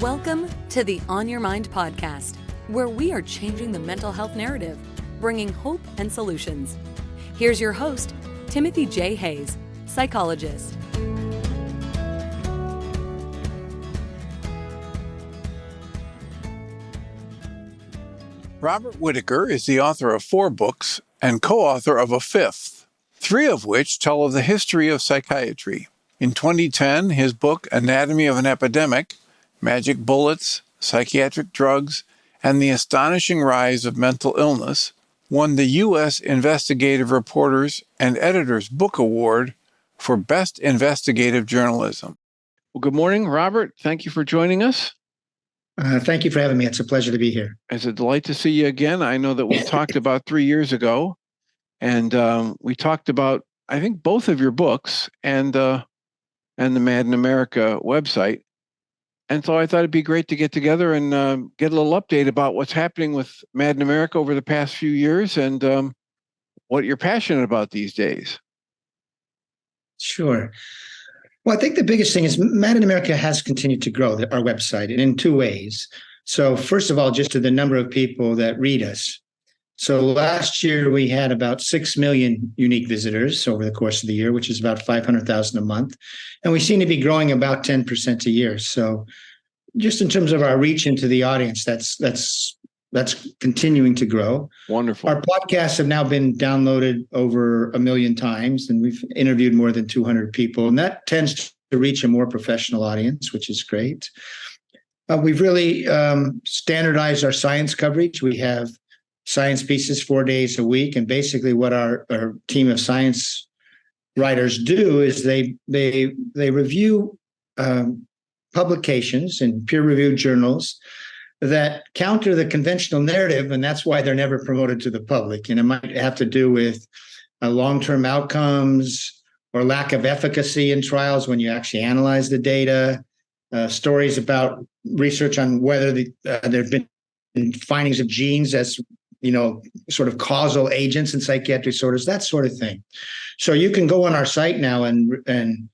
Welcome to the On Your Mind podcast, where we are changing the mental health narrative, bringing hope and solutions. Here's your host, Timothy J. Hayes, psychologist. Robert Whitaker is the author of 4 books and co-author of a 5th, 3 of which tell of the history of psychiatry. In 2010, his book, Anatomy of an Epidemic, Magic Bullets, Psychiatric Drugs, and the Astonishing Rise of Mental Illness, won the U.S. Investigative Reporters and Editors Book Award for Best Investigative Journalism. Well, good morning, Robert. Thank you for joining us. Thank you for having me. It's a pleasure to be here. It's a delight to see you again. I know that we talked about 3 years ago, and we talked about, I think, both of your books and the Mad in America website. And so I thought it'd be great to get together and get a little update about what's happening with Mad in America over the past few years and what you're passionate about these days. Sure. Well, I think the biggest thing is Mad in America has continued to grow, our website, and in 2 ways. So first of all, just to the number of people that read us. So last year we had about 6 million unique visitors over the course of the year, which is about 500,000 a month. And we seem to be growing about 10% a year. So just in terms of our reach into the audience, that's continuing to grow. Wonderful. Our podcasts have now been downloaded over 1 million times, and we've interviewed more than 200 people. And that tends to reach a more professional audience, which is great. We've really standardized our science coverage. We have science pieces 4 days a week. And basically what our team of science writers do is they review publications in peer-reviewed journals that counter the conventional narrative, and that's why they're never promoted to the public. And it might have to do with long-term outcomes or lack of efficacy in trials when you actually analyze the data, stories about research on whether there have been findings of genes as sort of causal agents in psychiatric disorders, that sort of thing. So you can go on our site now and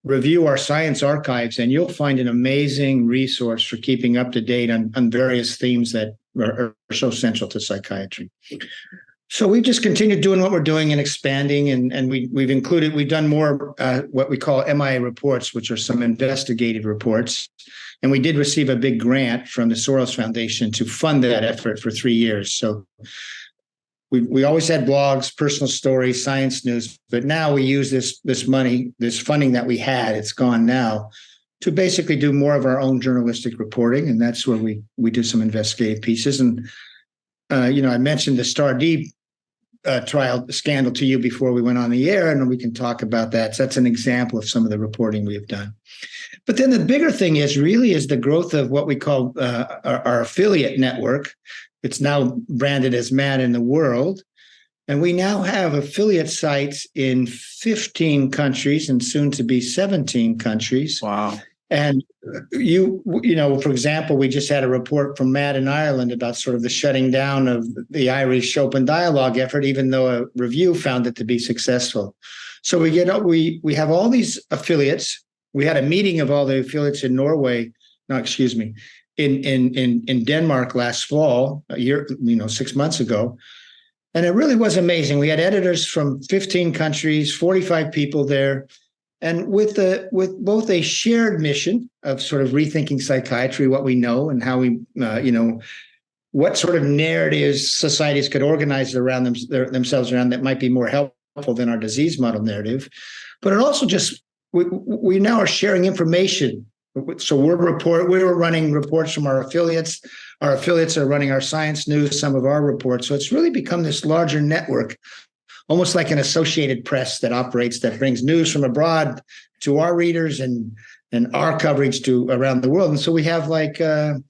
review our science archives, and you'll find an amazing resource for keeping up to date on various themes that are so central to psychiatry. So we've just continued doing what we're doing and expanding, and we've done more what we call MIA reports, which are some investigative reports. And we did receive a big grant from the Soros Foundation to fund that effort for 3 years. So we always had blogs, personal stories, science news, but now we use this money, this funding that we had, it's gone now, to basically do more of our own journalistic reporting. And that's where we do some investigative pieces. And, I mentioned the STAR-D trial scandal to you before we went on the air, and we can talk about that. So that's an example of some of the reporting we have done. But then the bigger thing is the growth of what we call our affiliate network. It's now branded as Mad in the World. And we now have affiliate sites in 15 countries and soon to be 17 countries. Wow. And for example, we just had a report from Mad in Ireland about sort of the shutting down of the Irish Open Dialogue effort, even though a review found it to be successful. So we have all these affiliates. We had a meeting of all the affiliates in in Denmark last fall, 6 months ago. And it really was amazing. We had editors from 15 countries, 45 people there. And with both a shared mission of sort of rethinking psychiatry, what we know and how we, what sort of narratives societies could organize around themselves around that might be more helpful than our disease model narrative. But it also just, we now are sharing information. So we're running reports from our affiliates. Our affiliates are running our science news, some of our reports. So it's really become this larger network, almost like an Associated Press that brings news from abroad to our readers and our coverage to around the world. And so we have an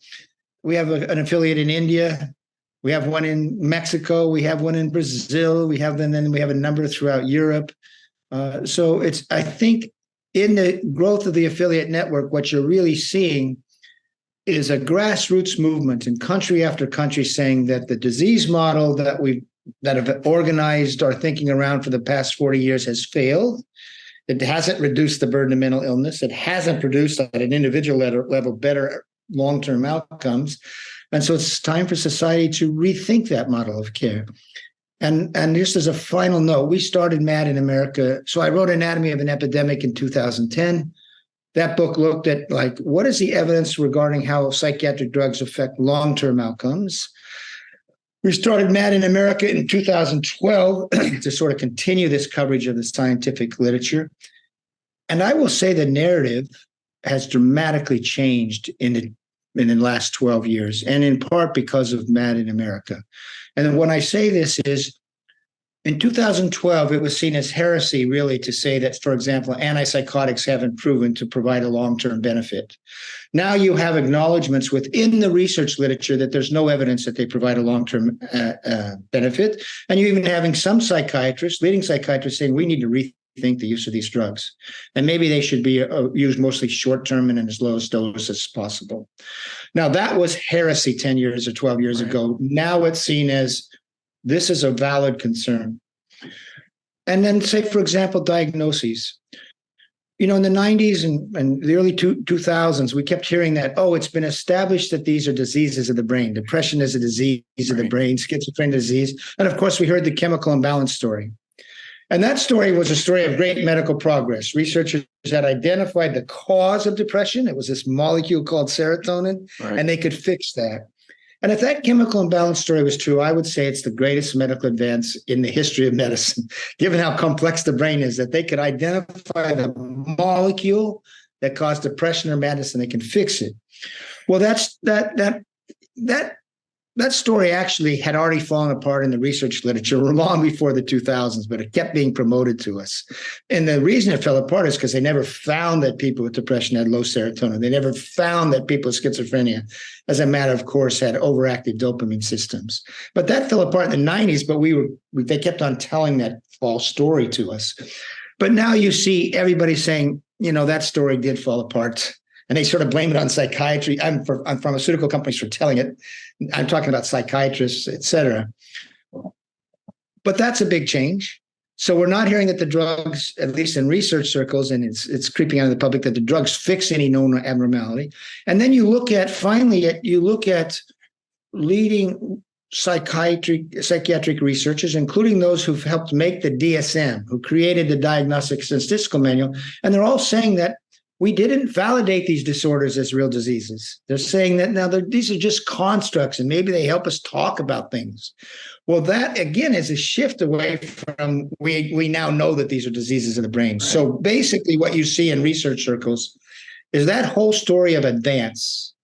affiliate in India, we have one in Mexico, we have one in Brazil, we have a number throughout Europe. So I think in the growth of the affiliate network, what you're really seeing is a grassroots movement in country after country saying that the disease model that have organized our thinking around for the past 40 years has failed. It hasn't reduced the burden of mental illness. It hasn't produced at an individual level better long-term outcomes. And so it's time for society to rethink that model of care. And just as a final note, we started MAD in America. So I wrote Anatomy of an Epidemic in 2010. That book looked at what is the evidence regarding how psychiatric drugs affect long-term outcomes. We started MAD in America in 2012 to sort of continue this coverage of the scientific literature. And I will say the narrative has dramatically changed in the last 12 years, and in part because of MAD in America. And when I say this is, in 2012, it was seen as heresy, really, to say that, for example, antipsychotics haven't proven to provide a long-term benefit. Now you have acknowledgments within the research literature that there's no evidence that they provide a long-term benefit. And you're even having some psychiatrists, leading psychiatrists, saying we need to rethink the use of these drugs. And maybe they should be used mostly short-term and in as low a dose as possible. Now, that was heresy 10 years or 12 years ago. Now it's seen as this is a valid concern. And then say, for example, diagnoses. In the 90s and the early 2000s, we kept hearing that, it's been established that these are diseases of the brain. Depression is a disease of the brain, schizophrenia disease. And of course, we heard the chemical imbalance story. And that story was a story of great medical progress. Researchers had identified the cause of depression. It was this molecule called serotonin, and they could fix that. And if that chemical imbalance story was true, I would say it's the greatest medical advance in the history of medicine, given how complex the brain is, that they could identify the molecule that caused depression or madness and they can fix it. Well, that story actually had already fallen apart in the research literature long before the 2000s, but it kept being promoted to us. And the reason it fell apart is because they never found that people with depression had low serotonin. They never found that people with schizophrenia, as a matter of course, had overactive dopamine systems. But that fell apart in the 90s, but they kept on telling that false story to us. But now you see everybody saying, that story did fall apart. And they sort of blame it on psychiatry, on pharmaceutical companies for telling it. I'm talking about psychiatrists, et cetera. But that's a big change. So we're not hearing that the drugs, at least in research circles, and it's creeping out of the public, that the drugs fix any known abnormality. And then you look at leading psychiatric researchers, including those who've helped make the DSM, who created the Diagnostic Statistical Manual, and they're all saying that we didn't validate these disorders as real diseases. They're saying that now these are just constructs and maybe they help us talk about things. Well, that again is a shift away from we now know that these are diseases of the brain. So basically what you see in research circles is that whole story of advance,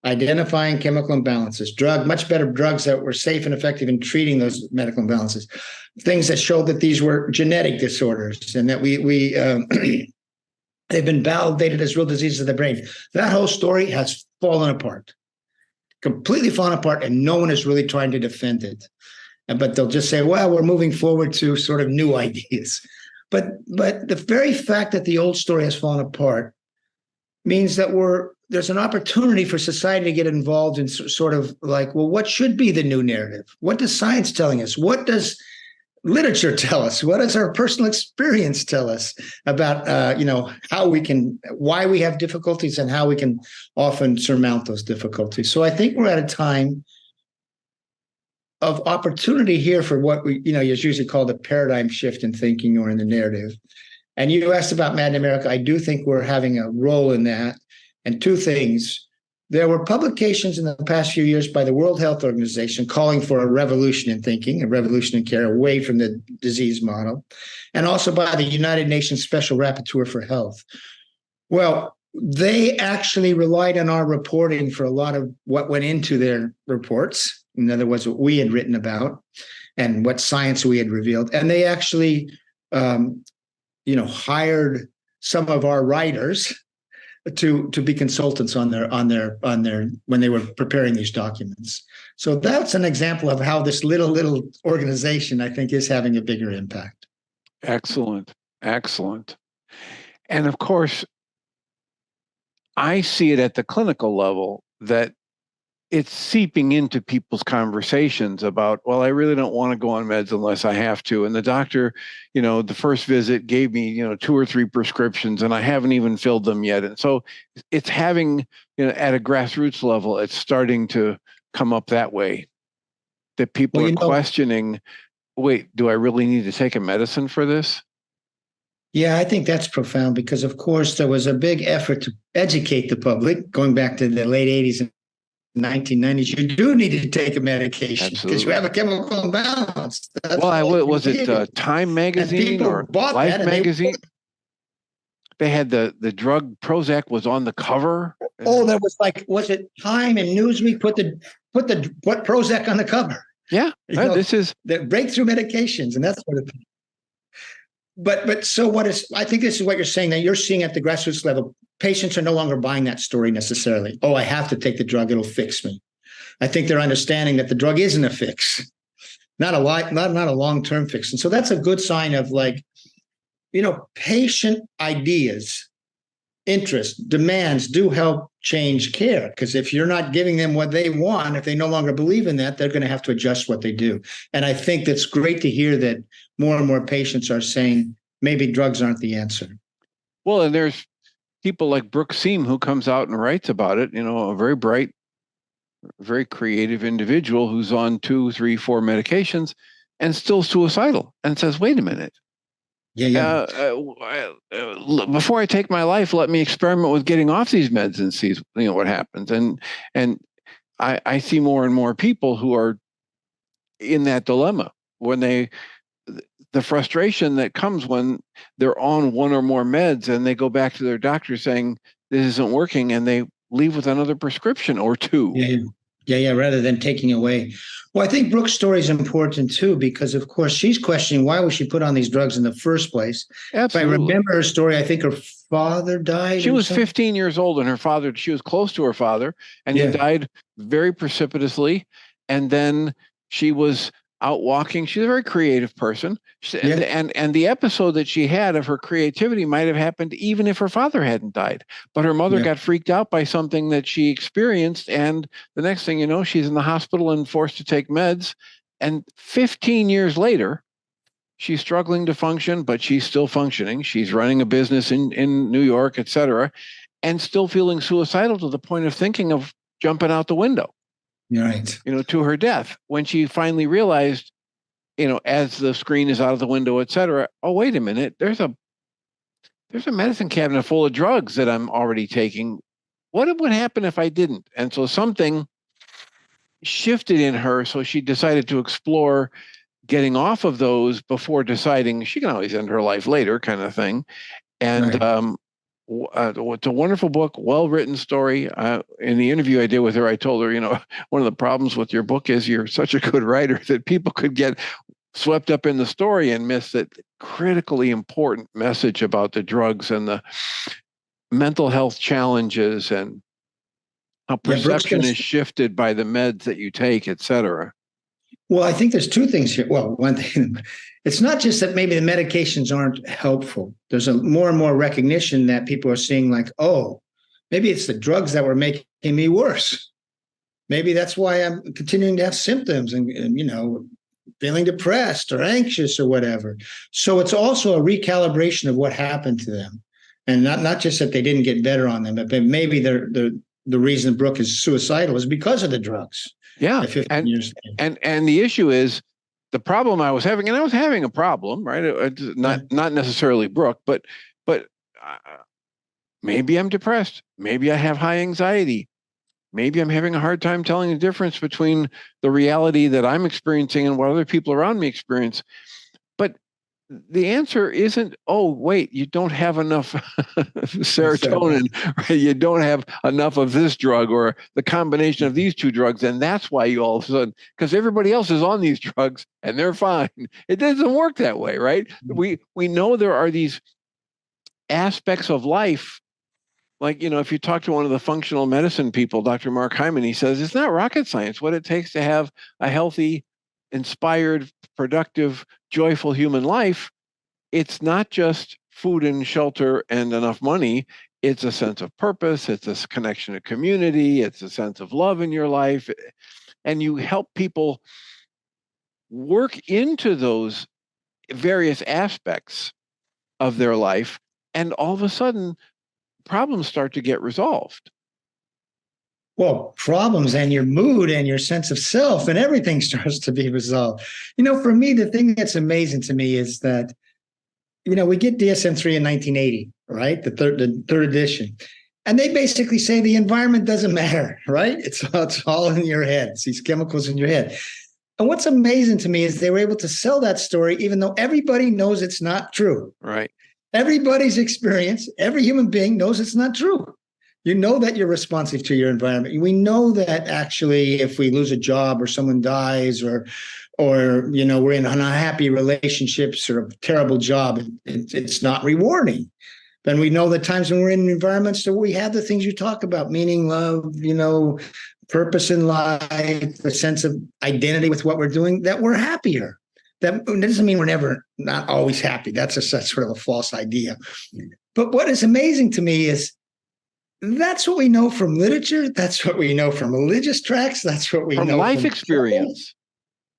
identifying chemical imbalances, much better drugs that were safe and effective in treating those medical imbalances, things that showed that these were genetic disorders and that they've been validated as real diseases of the brain. That whole story has fallen apart, completely fallen apart, and no one is really trying to defend it. But they'll just say, well, we're moving forward to sort of new ideas. But the very fact that the old story has fallen apart means that there's an opportunity for society to get involved in sort of what should be the new narrative? What does science telling us? What does literature tell us? What does our personal experience tell us about, why we have difficulties and how we can often surmount those difficulties? So I think we're at a time of opportunity here for what is usually called a paradigm shift in thinking or in the narrative. And you asked about MAD in America. I do think we're having a role in that. And two things. There were publications in the past few years by the World Health Organization calling for a revolution in thinking, a revolution in care away from the disease model, and also by the United Nations Special Rapporteur for Health. Well, they actually relied on our reporting for a lot of what went into their reports. In other words, what we had written about and what science we had revealed. And they actually, hired some of our writers to be consultants on their when they were preparing these documents. So that's an example of how this little organization, I think, is having a bigger impact. Excellent. And of course, I see it at the clinical level that it's seeping into people's conversations about, well, I really don't want to go on meds unless I have to. And the doctor, the first visit gave me, 2 or 3 prescriptions and I haven't even filled them yet. And so it's having, at a grassroots level, it's starting to come up that way, that people are questioning, wait, do I really need to take a medicine for this? Yeah, I think that's profound because, of course, there was a big effort to educate the public going back to the late 80s and 1990s. You do need to take a medication because you have a chemical imbalance. Was it Time magazine or Life magazine? They had the drug Prozac was on the cover. Oh, that was was it Time and Newsweek put Prozac on the cover? Yeah, this is the breakthrough medications, and that's what it. But so what is? I think this is what you're saying, that you're seeing at the grassroots level. Patients are no longer buying that story necessarily. Oh, I have to take the drug; it'll fix me. I think they're understanding that the drug isn't a fix, not a long-term fix, and so that's a good sign of patient ideas, interests, demands do help change care. Because if you're not giving them what they want, if they no longer believe in that, they're going to have to adjust what they do. And I think that's great to hear that more and more patients are saying maybe drugs aren't the answer. Well, and there's people like Brooke Seam who comes out and writes about it, a very bright, very creative individual who's on 2, 3, 4 medications and still suicidal and says, wait a minute. Before I take my life, let me experiment with getting off these meds and see what happens. And I see more and more people who are in that dilemma when the frustration that comes when they're on one or more meds and they go back to their doctor saying this isn't working and they leave with another prescription or 2. Yeah, rather than taking away. Well, I think Brooke's story is important too, because of course she's questioning why was she put on these drugs in the first place. Absolutely. If I remember her story, I think her father died. She was 15 years old and she was close to her father and he died very precipitously. And then she was out walking. She's a very creative person. And the episode that she had of her creativity might have happened even if her father hadn't died. But her mother got freaked out by something that she experienced. And the next thing you know, she's in the hospital and forced to take meds. And 15 years later, she's struggling to function, but she's still functioning. She's running a business in New York, et cetera, and still feeling suicidal to the point of thinking of jumping out the window. Right. To her death, when she finally realized, as the screen is out of the window, et cetera, oh, wait a minute, there's a medicine cabinet full of drugs that I'm already taking. What would happen if I didn't? And so something shifted in her. So she decided to explore getting off of those before deciding she can always end her life later, kind of thing. And it's a wonderful book, well-written story. In the interview I did with her, I told her, one of the problems with your book is you're such a good writer that people could get swept up in the story and miss that critically important message about the drugs and the mental health challenges and how perception is shifted by the meds that you take, et cetera. Well, I think there's 2 things here. Well, one thing, it's not just that maybe the medications aren't helpful. There's a more and more recognition that people are seeing like, oh, maybe it's the drugs that were making me worse. Maybe that's why I'm continuing to have symptoms and feeling depressed or anxious or whatever. So it's also a recalibration of what happened to them. And not just that they didn't get better on them, but maybe the reason Brooke is suicidal is because of the drugs. Yeah. And the issue is the problem I was having, and I was having a problem, right? Not necessarily Brooke, but maybe I'm depressed. Maybe I have high anxiety. Maybe I'm having a hard time telling the difference between the reality that I'm experiencing and what other people around me experience. But the answer isn't, oh, wait, you don't have enough serotonin, right? You don't have enough of this drug or the combination of these 2 drugs. And that's why you all of a sudden, because everybody else is on these drugs and they're fine. It doesn't work that way, right? We know there are these aspects of life. Like, if you talk to one of the functional medicine people, Dr. Mark Hyman, he says, it's not rocket science what it takes to have a healthy, inspired, productive, joyful human life. It's not just food and shelter and enough money. It's a sense of purpose. It's a connection to community. It's a sense of love in your life. And you help people work into those various aspects of their life. And all of a sudden, problems start to get resolved. Well, problems and your mood and your sense of self and everything starts to be resolved. You know, for me, the thing that's amazing to me is that, you know, we get DSM-3 in 1980, right? The third edition. And they basically say the environment doesn't matter, right? It's all in your head. It's these chemicals in your head. And what's amazing to me is they were able to sell that story, even though everybody knows it's not true. Right. Everybody's experience, every human being knows it's not true. You know that you're responsive to your environment. We know that actually if we lose a job or someone dies or you know, we're in unhappy relationships or a terrible job, it's not rewarding. Then we know the times when we're in environments that we have the things you talk about, meaning, love, you know, purpose in life, a sense of identity with what we're doing, that we're happier. That doesn't mean we're not always happy. That's sort of a false idea. But what is amazing to me is that's what we know from literature. That's what we know from religious tracts. That's what we know from life experience.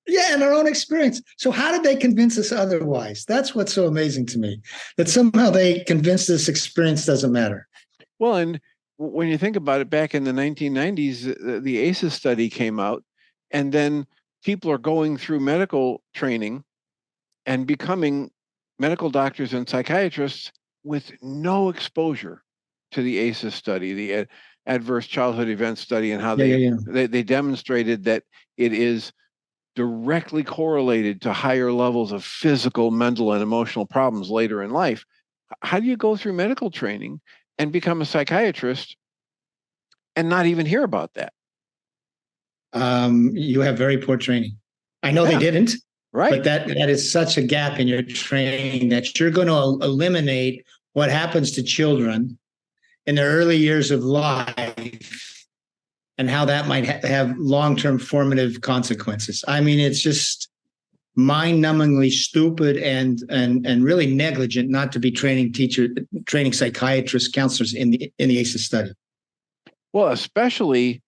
Yeah, and our own experience. So how did they convince us otherwise? That's what's so amazing to me, that somehow they convinced us experience doesn't matter. Well, and when you think about it, back in the 1990s, the ACEs study came out, and then people are going through medical training and becoming medical doctors and psychiatrists with no exposure to the ACEs study, the adverse childhood event study, and how they demonstrated that it is directly correlated to higher levels of physical, mental, and emotional problems later in life. How do you go through medical training and become a psychiatrist and not even hear about that? You have very poor training. I know they didn't, right? But that is such a gap in your training that you're going to eliminate what happens to children in their early years of life and how that might have long-term formative consequences. I mean, it's just mind-numbingly stupid and really negligent not to be training psychiatrists, counselors in the ACEs study. Well, especially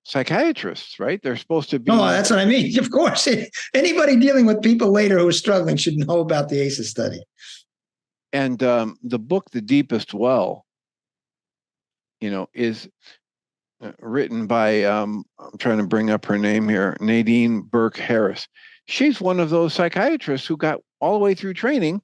psychiatrists, right? They're supposed to be. No, that's what I mean. Of course, anybody dealing with people later who are struggling should know about the ACEs study. And the book, The Deepest Well, you know, is written by, I'm trying to bring up her name here, Nadine Burke Harris. She's one of those psychiatrists who got all the way through training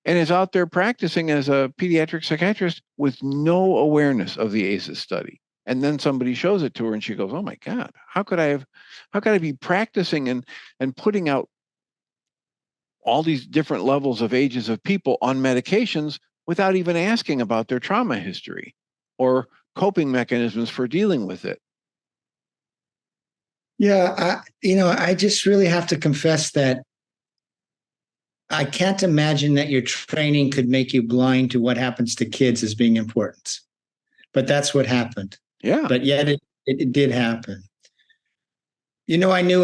and is out there practicing as a pediatric psychiatrist with no awareness of the ACEs study. And then somebody shows it to her and she goes, oh my God, how could I be practicing and putting out all these different levels of ages of people on medications without even asking about their trauma history or coping mechanisms for dealing with it? Yeah, I just really have to confess that I can't imagine that your training could make you blind to what happens to kids as being important. But that's what happened. Yeah. But yet it did happen. You know, I knew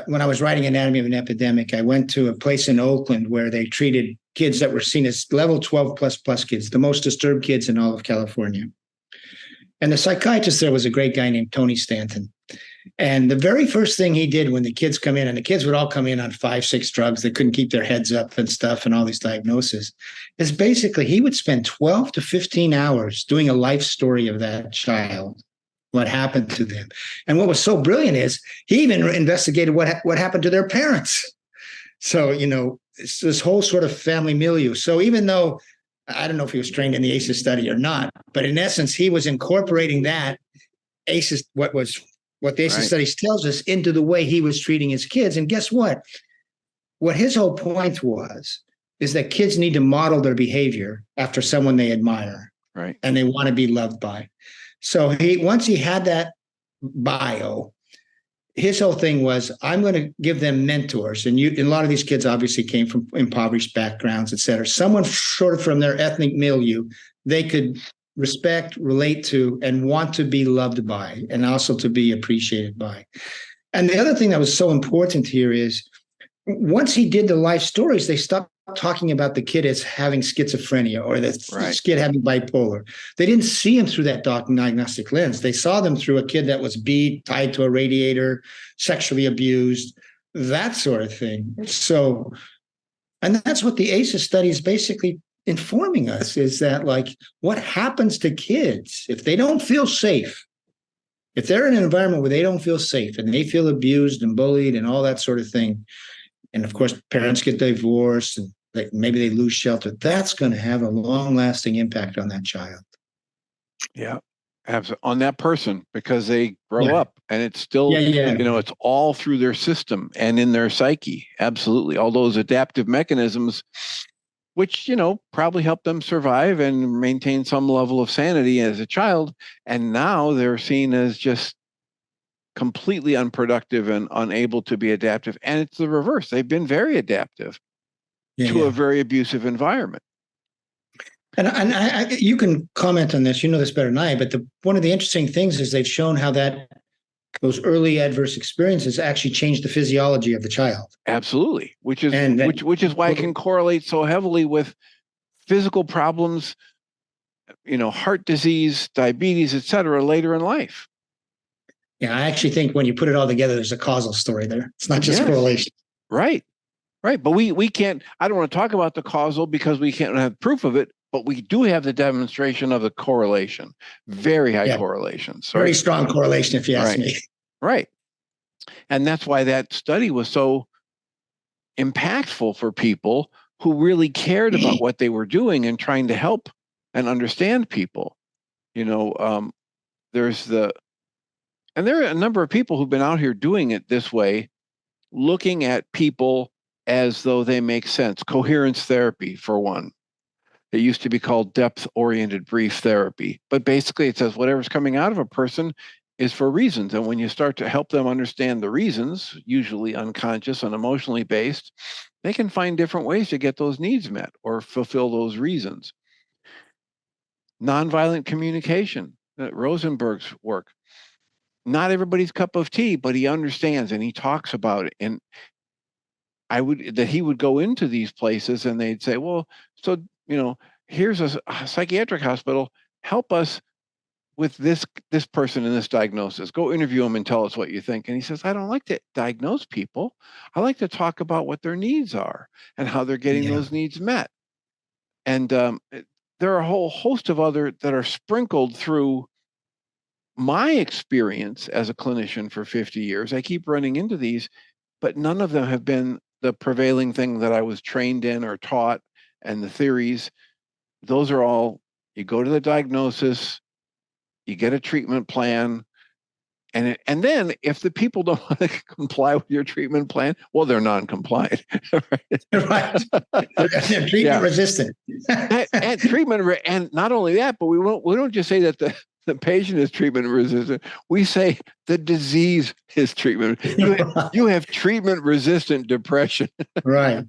when I was writing Anatomy of an Epidemic, I went to a place in Oakland where they treated kids that were seen as level 12 plus kids, the most disturbed kids in all of California. And the psychiatrist there was a great guy named Tony Stanton. And the very first thing he did when the kids come in, and the kids would all come in on 5-6 drugs, they couldn't keep their heads up and stuff and all these diagnoses, is basically he would spend 12 to 15 hours doing a life story of that child, what happened to them. And what was so brilliant is he even investigated what happened to their parents. So, you know, it's this whole sort of family milieu. So even though I don't know if he was trained in the ACEs study or not, but in essence, he was incorporating that ACEs, what the ACEs studies tells us, into the way he was treating his kids. And guess what? What his whole point is that kids need to model their behavior after someone they admire, right? And they want to be loved by. So once he had that bio, his whole thing was, I'm going to give them mentors. And a lot of these kids obviously came from impoverished backgrounds, et cetera. Someone sort of from their ethnic milieu, they could respect, relate to, and want to be loved by, and also to be appreciated by. And the other thing that was so important here is once he did the life stories, they stopped talking about the kid as having schizophrenia or the Right. kid having bipolar. They didn't see him through that diagnostic lens. They saw them through a kid that was beat, tied to a radiator, sexually abused, that sort of thing. So, and that's what the ACEs study is basically informing us, is that like what happens to kids if they don't feel safe, if they're in an environment where they don't feel safe and they feel abused and bullied and all that sort of thing. And of course, parents get divorced and maybe they lose shelter. That's going to have a long-lasting impact on that child. Yeah, absolutely. On that person, because they grow up and it's still, it's all through their system and in their psyche. Absolutely. All those adaptive mechanisms, which, probably help them survive and maintain some level of sanity as a child. And now they're seen as just completely unproductive and unable to be adaptive. And it's the reverse. They've been very adaptive to a very abusive environment. And I, you can comment on this, you know this better than I, but one of the interesting things is they've shown how those early adverse experiences actually change the physiology of the child. Absolutely, which is why it can correlate so heavily with physical problems, heart disease, diabetes, et cetera, later in life. Yeah, I actually think when you put it all together, there's a causal story there. It's not just correlation. Right. But we can't, I don't want to talk about the causal because we can't have proof of it, but we do have the demonstration of the correlation. Very high correlation. Very strong correlation, if you ask me. Right. And that's why that study was so impactful for people who really cared about what they were doing and trying to help and understand people. There are a number of people who've been out here doing it this way, looking at people as though they make sense. Coherence therapy, for one. It used to be called depth-oriented brief therapy. But basically it says whatever's coming out of a person is for reasons. And when you start to help them understand the reasons, usually unconscious and emotionally based, they can find different ways to get those needs met or fulfill those reasons. Nonviolent communication, Rosenberg's work. Not everybody's cup of tea, but he understands and he talks about it. And he would go into these places and they'd say, well, so, here's a psychiatric hospital. Help us with this person in this diagnosis. Go interview him and tell us what you think. And he says, I don't like to diagnose people. I like to talk about what their needs are and how they're getting those needs met. And there are a whole host of other that are sprinkled through my experience as a clinician for 50 years. I keep running into these, but none of them have been the prevailing thing that I was trained in or taught, and the theories. Those are all, you go to the diagnosis, you get a treatment plan, and then if the people don't want to comply with your treatment plan, well, they're non-compliant. Right. They're treatment resistant. and not only that, but we don't just say that the patient is treatment resistant. We say the disease is treatment. You have treatment resistant depression. Right.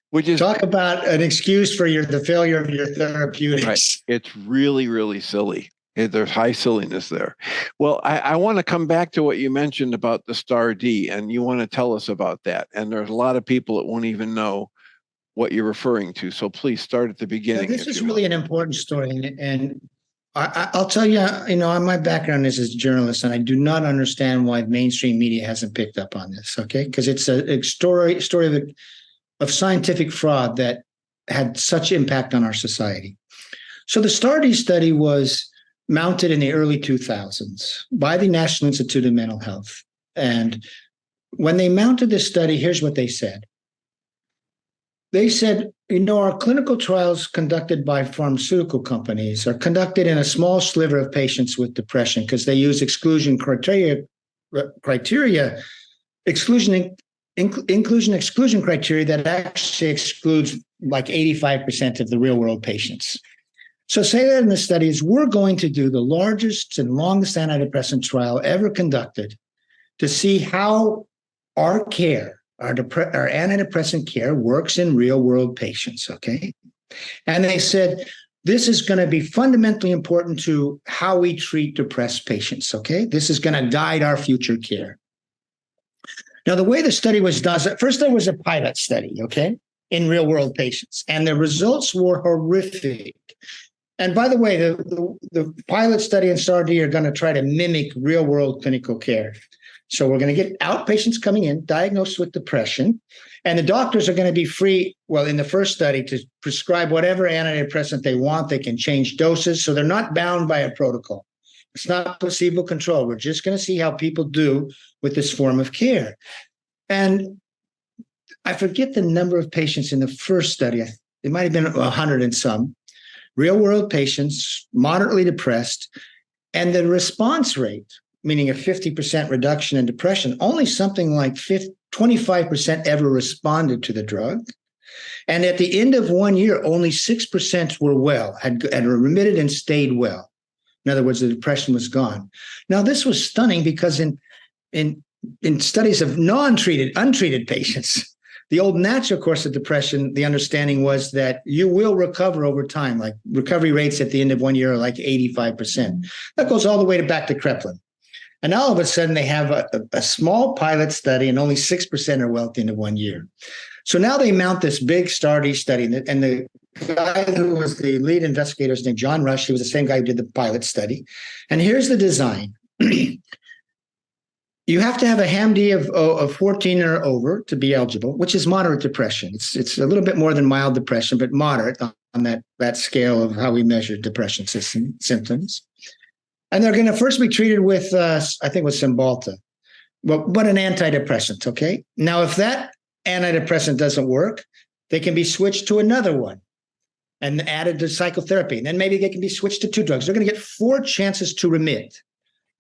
Which is, talk about an excuse for the failure of your therapeutics. Right. It's really, really silly. There's high silliness there. Well, I want to come back to what you mentioned about the STAR-D, and you want to tell us about that. And there's a lot of people that won't even know what you're referring to. So please start at the beginning. This is really an important story. And I'll tell you, my background is as a journalist, and I do not understand why mainstream media hasn't picked up on this, okay? Because it's a story of scientific fraud that had such impact on our society. So the STAR-D study was mounted in the early 2000s by the National Institute of Mental Health. And when they mounted this study, here's what they said. They said, our clinical trials conducted by pharmaceutical companies are conducted in a small sliver of patients with depression because they use exclusion inclusion-exclusion criteria that actually excludes like 85% of the real world patients. So say that in the studies, we're going to do the largest and longest antidepressant trial ever conducted to see how our care, our antidepressant care works in real world patients, okay? And they said, this is going to be fundamentally important to how we treat depressed patients, okay? This is going to guide our future care. Now, the way the study was done, first there was a pilot study, okay? in real world patients. And the results were horrific. And by the way, the pilot study in STAR-D are going to try to mimic real world clinical care. So we're going to get outpatients coming in, diagnosed with depression, and the doctors are going to be free, well, in the first study, to prescribe whatever antidepressant they want. They can change doses, so they're not bound by a protocol. It's not placebo control. We're just going to see how people do with this form of care. And I forget the number of patients in the first study. It might have been 100 and some, real world patients, moderately depressed, and the response rate, meaning a 50% reduction in depression, only something like 25% ever responded to the drug. And at the end of 1 year, only 6% were well, had remitted and stayed well. In other words, the depression was gone. Now, this was stunning because in studies of untreated patients, the old natural course of depression, the understanding was that you will recover over time. Like recovery rates at the end of 1 year are like 85%. That goes all the way back to Kreplin. And all of a sudden, they have a small pilot study, and only 6% are well at the end of 1 year. So now they mount this big STAR-D study, and the guy who was the lead investigator is named John Rush. He was the same guy who did the pilot study. And here's the design. You have to have a HAM-D of 14 or over to be eligible, which is moderate depression. It's a little bit more than mild depression, but moderate on that scale of how we measure depression symptoms. And they're going to first be treated with, I think, with Cymbalta, but an antidepressant, okay? Now, if that antidepressant doesn't work, they can be switched to another one and added to psychotherapy. And then maybe they can be switched to 2 drugs. They're going to get 4 chances to remit.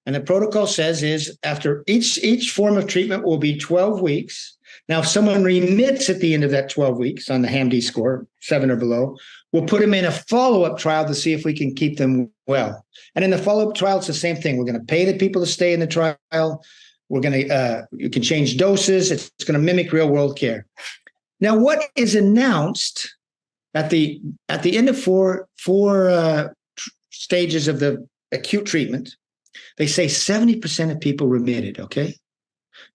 And the protocol says is after each form of treatment will be 12 weeks. Now, if someone remits at the end of that 12 weeks on the HAM-D score, 7 or below, we'll put them in a follow-up trial to see if we can keep them well. And in the follow-up trial, it's the same thing. We're going to pay the people to stay in the trial. We're going to, you can change doses. It's going to mimic real-world care. Now, what is announced at the end of four stages of the acute treatment, they say 70% of people remitted, okay?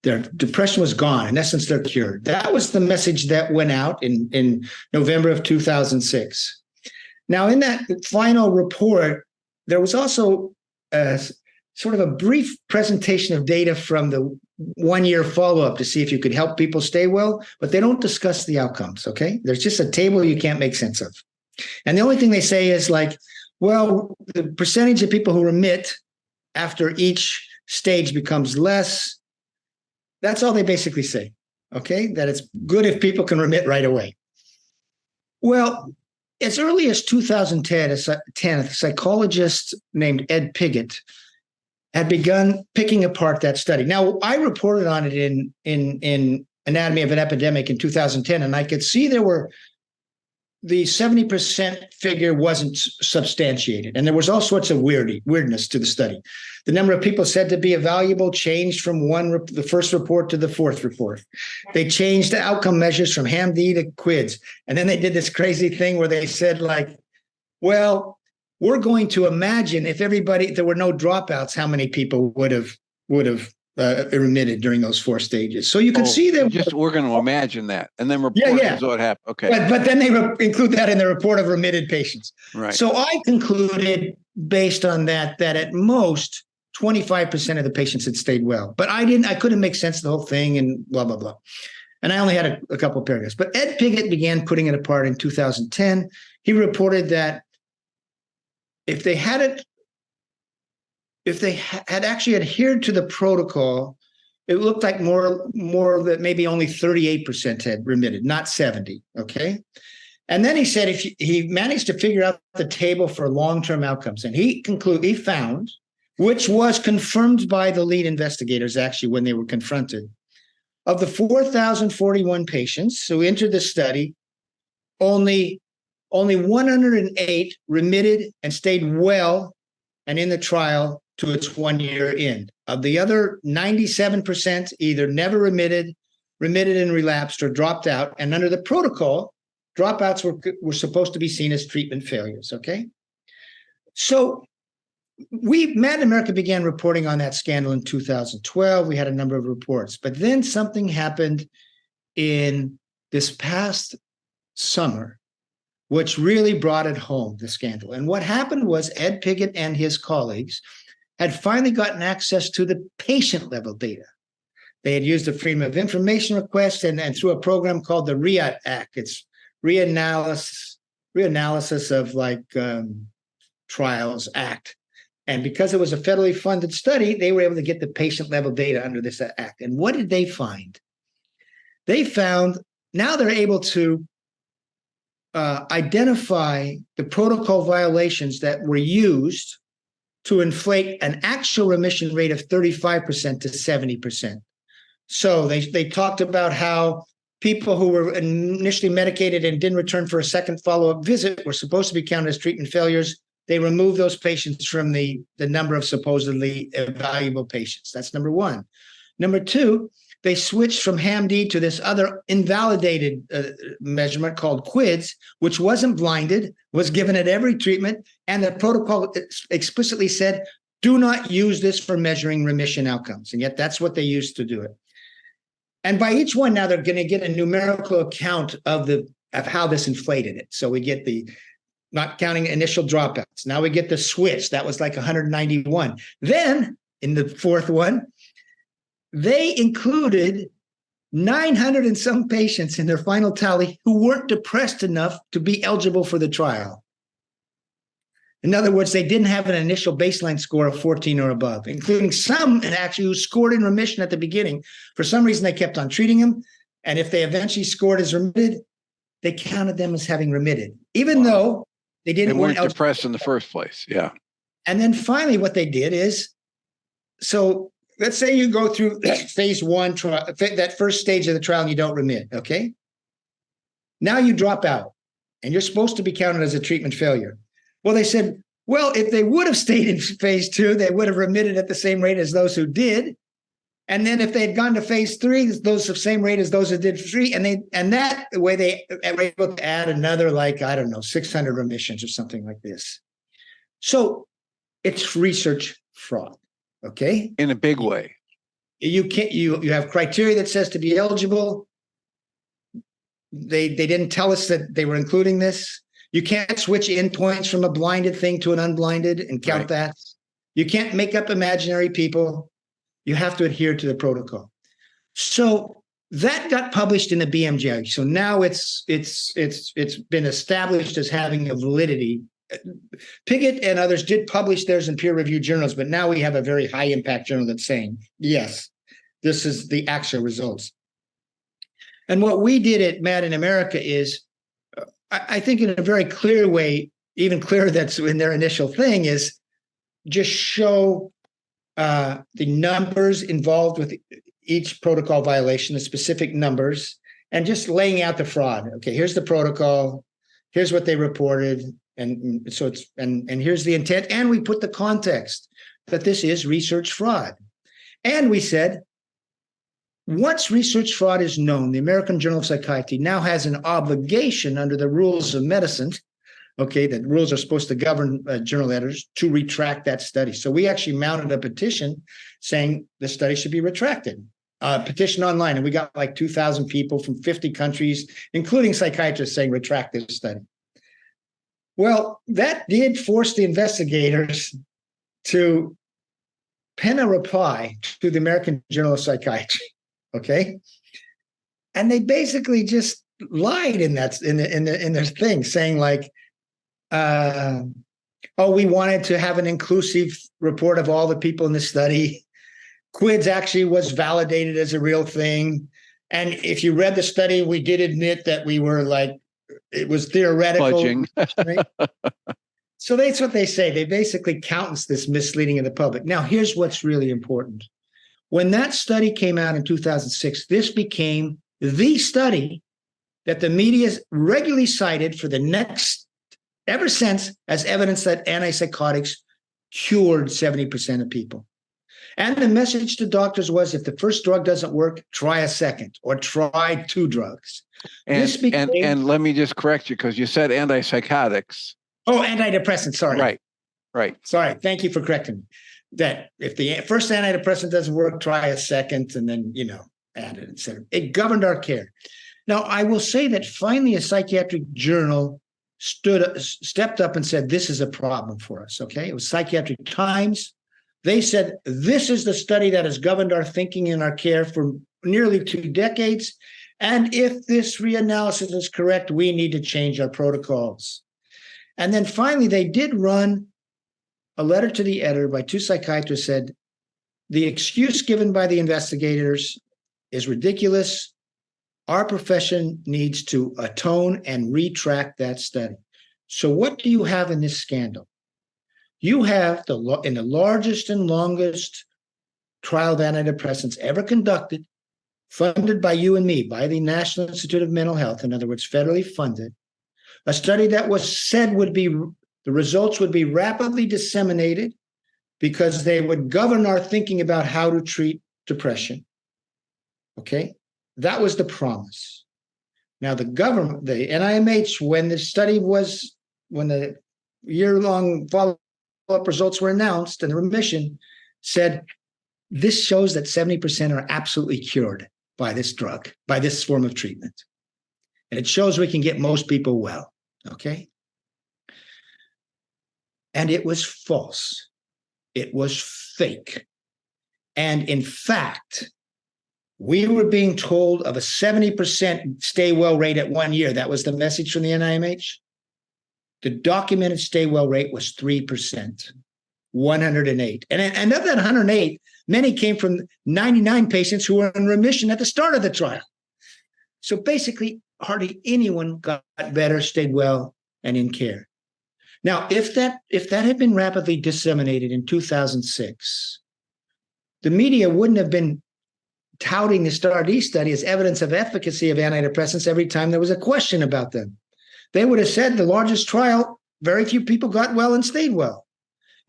Their depression was gone. In essence, they're cured. That was the message that went out in November of 2006. Now, in that final report, there was also sort of a brief presentation of data from the 1 year follow-up to see if you could help people stay well, but they don't discuss the outcomes, okay? There's just a table you can't make sense of. And the only thing they say is like, well, the percentage of people who remit after each stage becomes less. That's all they basically say, okay? That it's good if people can remit right away. Well, as early as 2010, a psychologist named Ed Piggott had begun picking apart that study. Now, I reported on it in Anatomy of an Epidemic in 2010, and I could see the 70% figure wasn't substantiated. And there was all sorts of weirdness to the study. The number of people said to be evaluable changed from the first report to the 4th report. They changed the outcome measures from HAM-D to QIDS. And then they did this crazy thing where they said like, well, we're going to imagine if there were no dropouts, how many people would have remitted during those 4 stages. So you can see that we're going to imagine that and then report what happened. Okay. But then they include that in the report of remitted patients. Right. So I concluded based on that at most 25% of the patients had stayed well, but I couldn't make sense of the whole thing and blah, blah, blah. And I only had a couple of paragraphs, but Ed Piggott began putting it apart in 2010. He reported that if they had actually adhered to the protocol, it looked like more that maybe only 38% had remitted, not 70. Okay. And then he said if he managed to figure out the table for long-term outcomes, and he found, which was confirmed by the lead investigators actually when they were confronted, of the 4,041 patients who entered the study, only 108 remitted and stayed well and in the trial to its 1 year end. Of the other 97% either never remitted and relapsed, or dropped out. And under the protocol, dropouts were supposed to be seen as treatment failures, okay? So Mad in America began reporting on that scandal in 2012. We had a number of reports. But then something happened in this past summer, which really brought it home, the scandal. And what happened was Ed Piggott and his colleagues had finally gotten access to the patient level data. They had used the Freedom of Information request and through a program called the RIAT Act. It's reanalysis of trials act. And because it was a federally funded study, they were able to get the patient level data under this act. And what did they find? They found now they're able to identify the protocol violations that were used to inflate an actual remission rate of 35% to 70%. So they talked about how people who were initially medicated and didn't return for a second follow-up visit were supposed to be counted as treatment failures. They removed those patients from the number of supposedly valuable patients. That's number one. Number two, they switched from HAM-D to this other invalidated measurement called QIDS, which wasn't blinded, was given at every treatment, and the protocol explicitly said, do not use this for measuring remission outcomes. And yet that's what they used to do it. And by each one now, they're going to get a numerical account of how this inflated it. So we get the not counting initial dropouts. Now we get the switch. That was like 191. Then in the fourth one, they included 900 and some patients in their final tally who weren't depressed enough to be eligible for the trial. In other words, they didn't have an initial baseline score of 14 or above, including some actually who scored in remission at the beginning. For some reason, they kept on treating them. And if they eventually scored as remitted, they counted them as having remitted, even though they weren't depressed in the first place. Yeah. And then finally, what they did is, so let's say you go through phase one, that first stage of the trial, and you don't remit, okay? Now you drop out, and you're supposed to be counted as a treatment failure. Well, they said, well, if they would have stayed in phase two, they would have remitted at the same rate as those who did. And then if they had gone to phase three, those of same rate as those who did three, and that way they were able to add another, 600 remissions or something like this. So it's research fraud, okay? In a big way. You have criteria that says to be eligible. They didn't tell us that they were including this. You can't switch endpoints from a blinded thing to an unblinded and count that. You can't make up imaginary people. You have to adhere to the protocol. So that got published in the BMJ. So now it's been established as having a validity. Piggott and others did publish theirs in peer-reviewed journals, but now we have a very high-impact journal that's saying, yes, this is the actual results. And what we did at Mad in America is, I think in a very clear way, even clearer that's in their initial thing, is just show the numbers involved with each protocol violation, the specific numbers, and just laying out the fraud. Okay, here's the protocol, here's what they reported, and so it's and here's the intent, and we put the context that this is research fraud. And we said, once research fraud is known, the American Journal of Psychiatry now has an obligation under the rules of medicine, okay, that rules are supposed to govern journal editors, to retract that study. So we actually mounted a petition saying the study should be retracted. Petition online, and we got like 2,000 people from 50 countries, including psychiatrists, saying retract this study. Well, that did force the investigators to pen a reply to the American Journal of Psychiatry. Okay. And they basically just lied in their thing, saying we wanted to have an inclusive report of all the people in the study. QIDS actually was validated as a real thing. And if you read the study, we did admit that we were it was theoretical. Right? So that's what they say. They basically countenance this misleading of the public. Now, here's what's really important. When that study came out in 2006, this became the study that the media regularly cited for ever since, as evidence that antipsychotics cured 70% of people. And the message to doctors was, if the first drug doesn't work, try a second or try two drugs. And let me just correct you, because you said antipsychotics. Oh, antidepressant, sorry. Right. Sorry, thank you for correcting me. That if the first antidepressant doesn't work, try a second and then, add it, etc. It governed our care. Now, I will say that finally a psychiatric journal stepped up and said, this is a problem for us, okay? It was Psychiatric Times. They said, this is the study that has governed our thinking and our care for nearly 2 decades. And if this reanalysis is correct, we need to change our protocols. And then finally, they did run a letter to the editor by 2 psychiatrists said, the excuse given by the investigators is ridiculous. Our profession needs to atone and retract that study. So what do you have in this scandal? You have in the largest and longest trial of antidepressants ever conducted, funded by you and me, by the National Institute of Mental Health, in other words, federally funded, a study that was said the results would be rapidly disseminated because they would govern our thinking about how to treat depression. Okay? That was the promise. Now, the government, the NIMH, when the year-long follow-up results were announced and the remission, said, this shows that 70% are absolutely cured by this drug, by this form of treatment. And it shows we can get most people well, okay? And it was false. It was fake. And in fact, we were being told of a 70% stay well rate at 1 year. That was the message from the NIMH. The documented stay well rate was 3%, 108. And of that 108, many came from 99 patients who were in remission at the start of the trial. So basically, hardly anyone got better, stayed well, and in care. Now, if that had been rapidly disseminated in 2006, the media wouldn't have been touting the STAR-D study as evidence of efficacy of antidepressants every time there was a question about them. They would have said the largest trial, very few people got well and stayed well.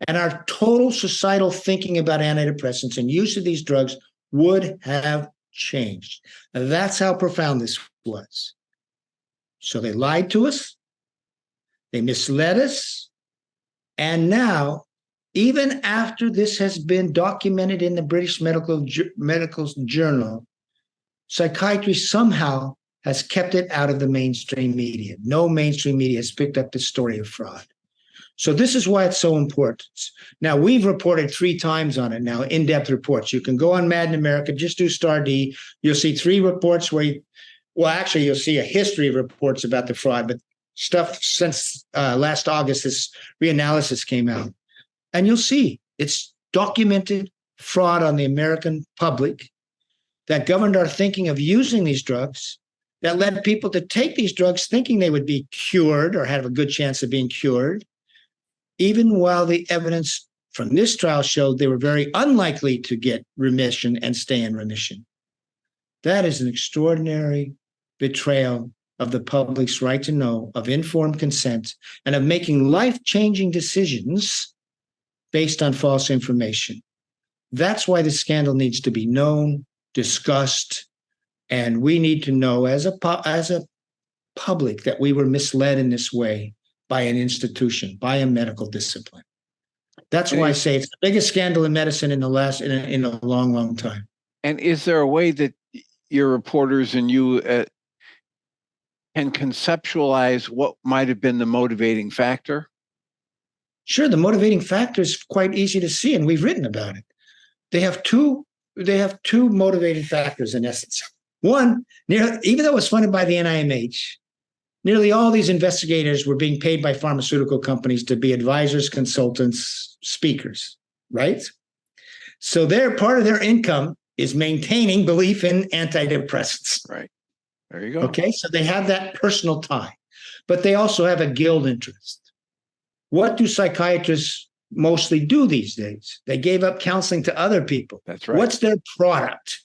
And our total societal thinking about antidepressants and use of these drugs would have changed. And that's how profound this was. So they lied to us. They misled us. And now, even after this has been documented in the British Medical Journal, psychiatry somehow has kept it out of the mainstream media. No mainstream media has picked up this story of fraud. So this is why it's so important. Now, we've reported 3 times on it now, in-depth reports. You can go on Mad in America, just do STAR-D. You'll see 3 reports where you'll see a history of reports about the fraud, but stuff since last August, this reanalysis came out. And you'll see it's documented fraud on the American public that governed our thinking of using these drugs, that led people to take these drugs thinking they would be cured or have a good chance of being cured, even while the evidence from this trial showed they were very unlikely to get remission and stay in remission. That is an extraordinary betrayal of the public's right to know, of informed consent, and of making life-changing decisions based on false information. That's why the scandal needs to be known, discussed, and we need to know as a public that we were misled in this way by an institution, by a medical discipline. That's why I say it's the biggest scandal in medicine in a long, long time. And is there a way that your reporters and you can conceptualize what might have been the motivating factor? Sure, the motivating factor is quite easy to see, and we've written about it. They have two motivating factors in essence. One, even though it was funded by the NIMH, nearly all these investigators were being paid by pharmaceutical companies to be advisors, consultants, speakers, right? So part of their income is maintaining belief in antidepressants. Right. There you go. Okay, so they have that personal tie, but they also have a guild interest. What do psychiatrists mostly do these days? They gave up counseling to other people. That's right. What's their product?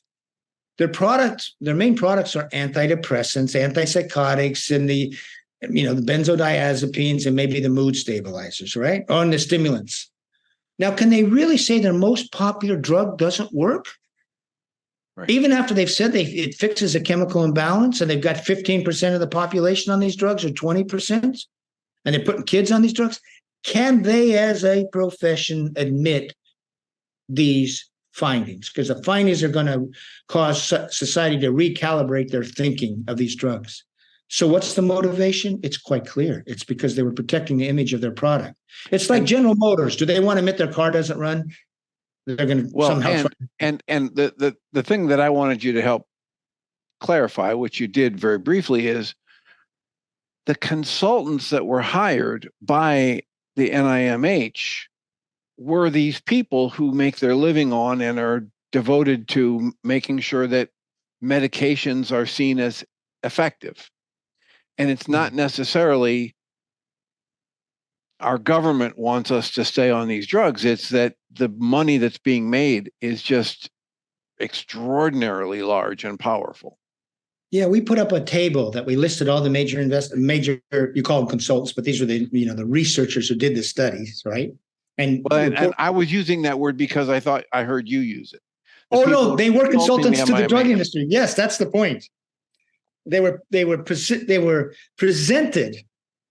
Their main products are antidepressants, antipsychotics, and the benzodiazepines, and maybe the mood stabilizers, right? Or the stimulants. Now, can they really say their most popular drug doesn't work? Right. Even after they've said it fixes a chemical imbalance and they've got 15% of the population on these drugs or 20%, and they're putting kids on these drugs, can they as a profession admit these findings, because the findings are going to cause society to recalibrate their thinking of these drugs. So what's the motivation? It's quite clear. It's because they were protecting the image of their product. It's like General Motors. Do they want to admit their car doesn't run? They're going to somehow and the thing that I wanted you to help clarify, which you did very briefly, is the consultants that were hired by the NIMH were these people who make their living on and are devoted to making sure that medications are seen as effective. And it's not necessarily our government wants us to stay on these drugs. It's that the money that's being made is just extraordinarily large and powerful. Yeah, we put up a table that we listed all the major you call them consultants, but these were the researchers who did the studies, right? And I was using that word because I thought I heard you use it. No, they were consultants to the drug industry. Yes, that's the point. They were presented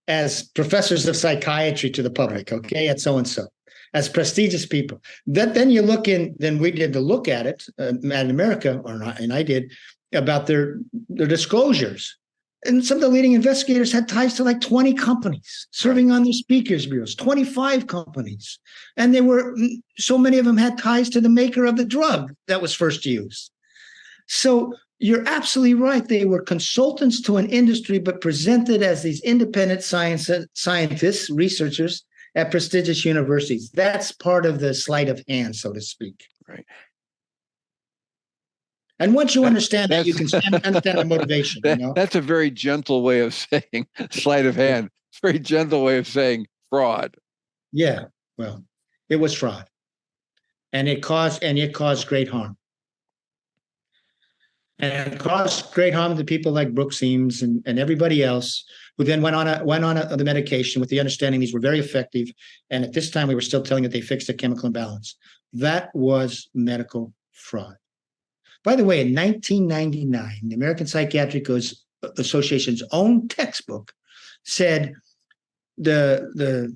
as professors of psychiatry to the public, okay, at so-and-so, as prestigious people. Then you look in, then we did to look at it at America, or not, and I did, about their disclosures. And some of the leading investigators had ties to like 20 companies serving on their speakers bureaus, 25 companies. And so many of them had ties to the maker of the drug that was first used. So you're absolutely right. They were consultants to an industry, but presented as these independent scientists, researchers at prestigious universities. That's part of the sleight of hand, so to speak. Right. And once you understand that, you can understand the motivation. That's a very gentle way of saying sleight of hand. Very gentle way of saying fraud. Yeah, well, it was fraud, and it caused great harm. And it caused great harm to people like Brooks Eames and everybody else, who then went on the medication with the understanding these were very effective. And at this time, we were still telling that they fixed a chemical imbalance. That was medical fraud. By the way, in 1999, the American Psychiatric Association's own textbook said the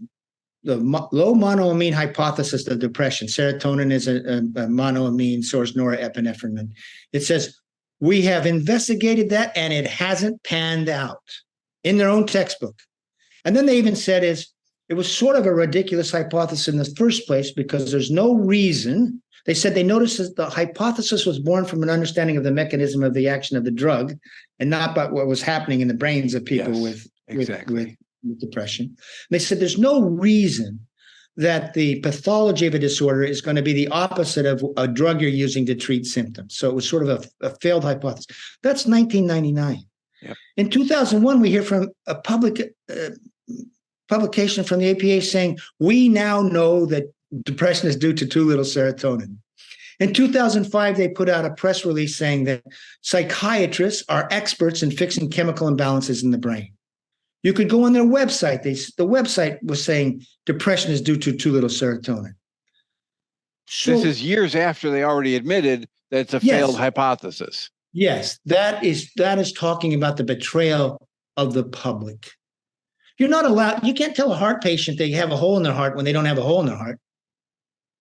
low monoamine hypothesis of depression, serotonin is a monoamine source, norepinephrine. It says, we have investigated that and it hasn't panned out, in their own textbook. And then they even said it was sort of a ridiculous hypothesis in the first place because there's no reason. They said they noticed that the hypothesis was born from an understanding of the mechanism of the action of the drug and not about what was happening in the brains of people with depression. They said there's no reason that the pathology of a disorder is going to be the opposite of a drug you're using to treat symptoms. So it was sort of a failed hypothesis. That's 1999. Yep. In 2001, we hear from a public publication from the APA saying, we now know that depression is due to too little serotonin. In 2005, they put out a press release saying that psychiatrists are experts in fixing chemical imbalances in the brain. You could go on their website. The website was saying depression is due to too little serotonin. So, this is years after they already admitted that it's a failed hypothesis. Yes, that is talking about the betrayal of the public. You're not allowed, you can't tell a heart patient they have a hole in their heart when they don't have a hole in their heart.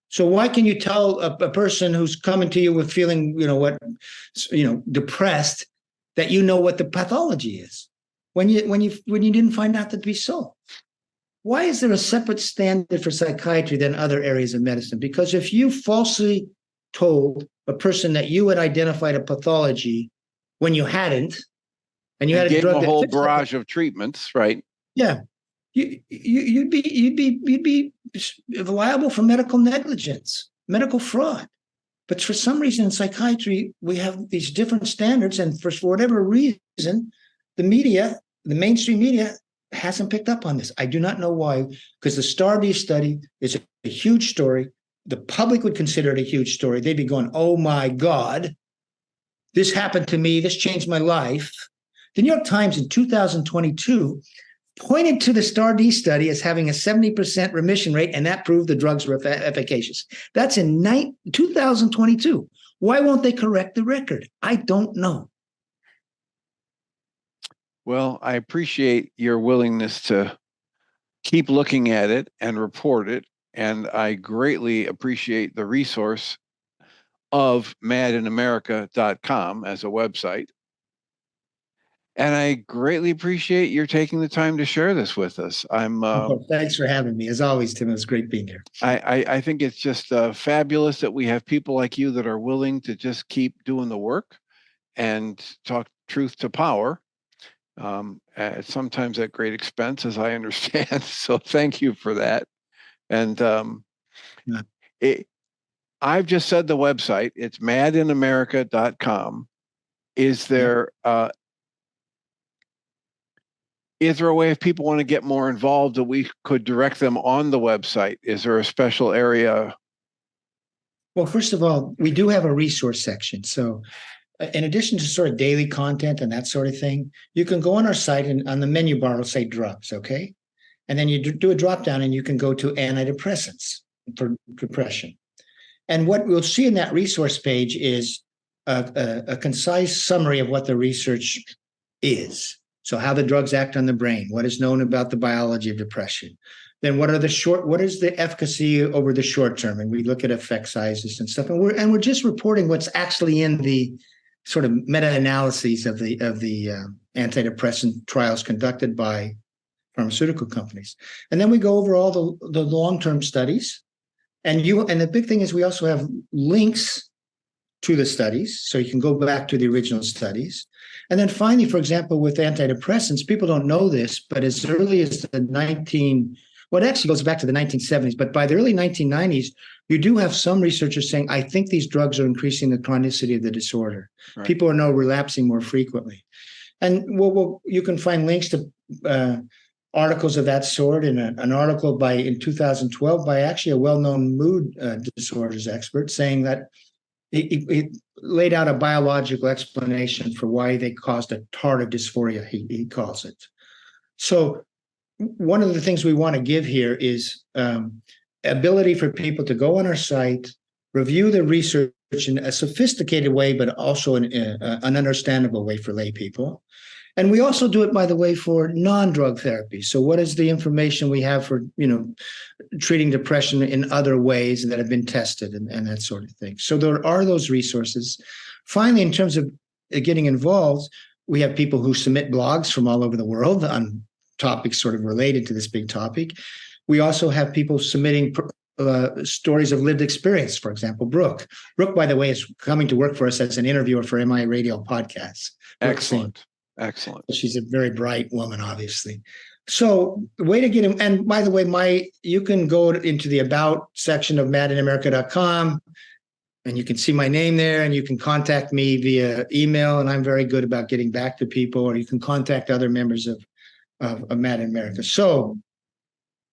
So why can you tell a person who's coming to you with feeling, depressed, that you know what the pathology is when you didn't find out that to be so? Why is there a separate standard for psychiatry than other areas of medicine? Because if you falsely told a person that you had identified a pathology when you hadn't, and you had a drug, a whole barrage of treatments, right? Yeah, you'd be liable for medical negligence, medical fraud. But for some reason in psychiatry, we have these different standards, and for whatever reason, the mainstream media hasn't picked up on this. I do not know why, because the STAR*D study is a huge story. The public would consider it a huge story. They'd be going, oh my God, this happened to me. This changed my life. The New York Times in 2022 pointed to the STAR*D study as having a 70% remission rate, and that proved the drugs were efficacious. That's in 2022. Why won't they correct the record? I don't know. Well, I appreciate your willingness to keep looking at it and report it, and I greatly appreciate the resource of madinamerica.com as a website. And I greatly appreciate your taking the time to share this with us. Thanks for having me. As always, Tim, it was great being here. I think it's just fabulous that we have people like you that are willing to just keep doing the work and talk truth to power. Sometimes at great expense, as I understand. So thank you for that. And I've just said the website. It's madinamerica.com. Is there a way if people want to get more involved that we could direct them on the website? Is there a special area? Well, first of all, we do have a resource section. So in addition to sort of daily content and that sort of thing, you can go on our site and on the menu bar, it'll say drugs, okay? And then you do a drop down and you can go to antidepressants for depression. And what we'll see in that resource page is a concise summary of what the research is. So how the drugs act on the brain, what is known about the biology of depression. Then what is the efficacy over the short term? And we look at effect sizes and stuff. And we're just reporting what's actually in the sort of meta-analyses of the antidepressant trials conducted by pharmaceutical companies. And then we go over all the long-term studies. And the big thing is we also have links to the studies, so you can go back to the original studies. And then finally, for example, with antidepressants, people don't know this, but as early as it actually goes back to the 1970s, but by the early 1990s, you do have some researchers saying, I think these drugs are increasing the chronicity of the disorder. Right. People are now relapsing more frequently. And you can find links to articles of that sort in an article in 2012 by actually a well-known mood disorders expert saying that he laid out a biological explanation for why they caused a tardive dysphoria, he calls it. So one of the things we want to give here is ability for people to go on our site, review the research in a sophisticated way, but also in an understandable way for lay people. And we also do it, by the way, for non-drug therapy. So what is the information we have for, treating depression in other ways that have been tested and that sort of thing. So there are those resources. Finally, in terms of getting involved, we have people who submit blogs from all over the world on topics sort of related to this big topic. We also have people submitting stories of lived experience. For example, Brooke. Brooke, by the way, is coming to work for us as an interviewer for MI Radio podcasts. Excellent. She's a very bright woman, obviously. So the way to get him, and by the way, you can go into the About section of madinamerica.com and you can see my name there and you can contact me via email. And I'm very good about getting back to people, or you can contact other members of Mad in America. So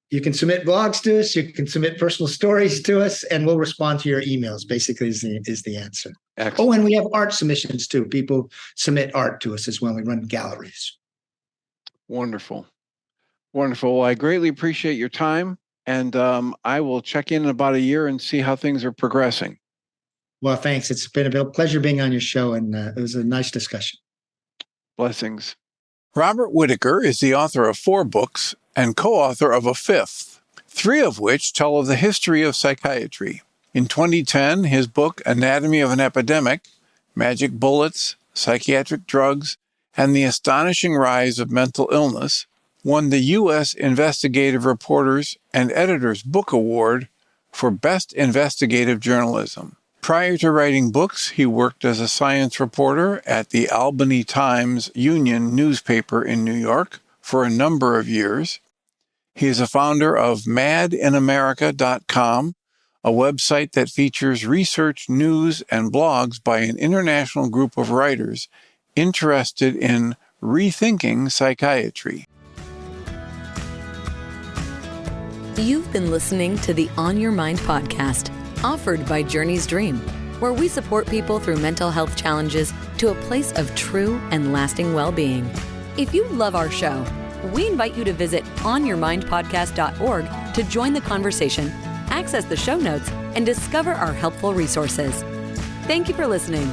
you can submit blogs to us, you can submit personal stories to us, and we'll respond to your emails, basically is the answer. Excellent. Oh, and we have art submissions too. People submit art to us as well. We run galleries. Wonderful. Well, I greatly appreciate your time, and I will check in about a year and see how things are progressing. Well, thanks. It's been a pleasure being on your show, and it was a nice discussion. Blessings. Robert Whitaker is the author of 4 books and co-author of a 5th, 3 of which tell of the history of psychiatry. In 2010, his book, Anatomy of an Epidemic, Magic Bullets, Psychiatric Drugs, and the Astonishing Rise of Mental Illness, won the U.S. Investigative Reporters and Editors Book Award for Best Investigative Journalism. Prior to writing books, he worked as a science reporter at the Albany Times-Union newspaper in New York for a number of years. He is a founder of madinamerica.com, a website that features research, news, and blogs by an international group of writers interested in rethinking psychiatry. You've been listening to the On Your Mind podcast, offered by Journey's Dream, where we support people through mental health challenges to a place of true and lasting well-being. If you love our show, we invite you to visit onyourmindpodcast.org to join the conversation, access the show notes, and discover our helpful resources. Thank you for listening.